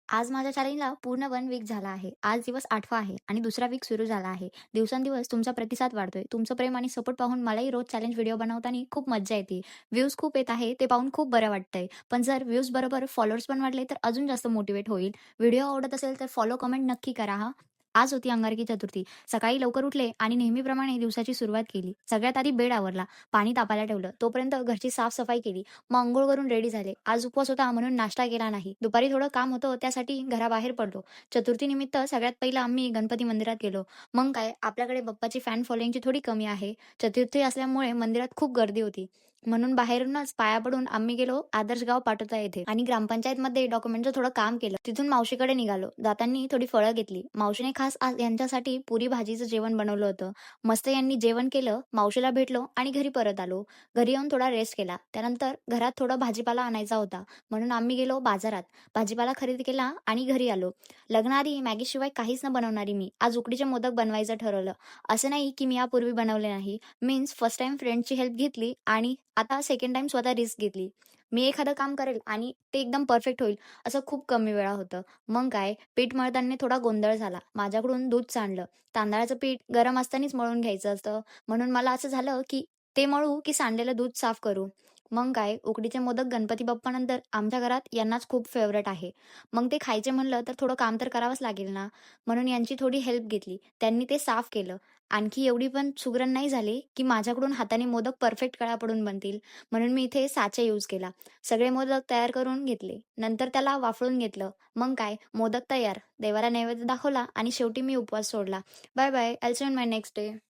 आज माझ्या चॅलेंजला पूर्ण 1 वीक झाला आहे. आज दिवस 8वा आहे आणि दुसरा वीक सुरू झाला आहे. दिवसेंदिवस तुमचा प्रतिसाद वाढतोय. तुमचं प्रेम आणि सपोर्ट पाहून मलाही रोज चॅलेंज व्हिडिओ बनवताना खूप मज्जा येते. व्ह्यूज खूप येत आहे, ते पाहून खूप बरं वाटतंय. पण जर व्ह्यूज बरोबर फॉलोअर्स पण वाढले, तर अजून जास्त मोटिव्हेट होईल. व्हिडिओ आवडत असेल तर फॉलो, कमेंट नक्की करा हां. आज होती अंगारकी चतुर्थी. सकाळी लवकर उठले आणि नेहमीप्रमाणे दिवसाची सुरुवात केली. सगळ्यात आधी बेड आवरला, पाणी तापायला ठेवलं. तोपर्यंत घरची साफ केली. मग अंघोळ करून रेडी झाले. आज उपवास होता म्हणून नाश्ता केला नाही. दुपारी थोडं काम होतं त्यासाठी घराबाहेर पडलो. चतुर्थीनिमित्त सगळ्यात पहिलं आम्ही गणपती मंदिरात गेलो. मग काय आपल्याकडे बाप्पाची फॅन फॉलोइंगची थोडी कमी आहे. चतुर्थी असल्यामुळे मंदिरात खूप गर्दी होती. म्हणून बाहेरूनच पाया पडून आम्ही गेलो आदर्श गाव पाटोदा येथे आणि ग्रामपंचायतमध्ये डॉक्युमेंटचं थोडं काम केलं. तिथून मावशीकडे निघालो. जाताना थोडी फळं घेतली. मावशीने खास आज यांच्यासाठी पुरी भाजीचं जेवण बनवलं होतं. मस्त यांनी जेवण केलं, मावशीला भेटलो आणि घरी परत आलो. घरी येऊन थोडा रेस्ट केला. त्यानंतर घरात थोडा भाजीपाला आणायचा होता. म्हणून आम्ही गेलो बाजारात. भाजीपाला खरेदी केला आणि घरी आलो. लग्नाआधी मॅगीशिवाय काहीच न बनवणारी मी, आज उकडीचे मोदक बनवायचं ठरवलं. असं नाही की मी यापूर्वी बनवले नाही. मीन्स फर्स्ट टाईम फ्रेंडची हेल्प घेतली आणि आता सेकंड टाईम स्वतः रिस्क घेतली. मी एखादं काम करेल आणि ते एकदम परफेक्ट होईल, असं खूप कमी वेळा होतं. मग काय, पीठ मळताना थोडा गोंधळ झाला. माझ्याकडून दूध सांडलं. तांदळाचं पीठ गरम असतानाच मळून घ्यायचं असतं. म्हणून मला असं झालं की ते मळू की सांडलेलं दूध साफ करू? मग काय, उकडीचे मोदक गणपती बाप्पानंतर आमच्या घरात यांनाच खूप फेव्हरेट आहे. मग ते खायचे म्हणलं तर थोडं काम तर करावंच लागेल ना, म्हणून यांची थोडी हेल्प घेतली. त्यांनी ते साफ केलं. आणखी एवढी पण सुगरण नाही झाली, की माझ्याकडून हाताने मोदक परफेक्ट कळा पडून बनतील, म्हणून मी इथे साचा यूज केला. सगळे मोदक तयार करून घेतले. नंतर त्याला वाफळून घेतलं. मग काय, मोदक तयार. देवाला नैवेद्य दाखवला आणि शेवटी मी उपवास सोडला. Bye bye. I will see you in my next day.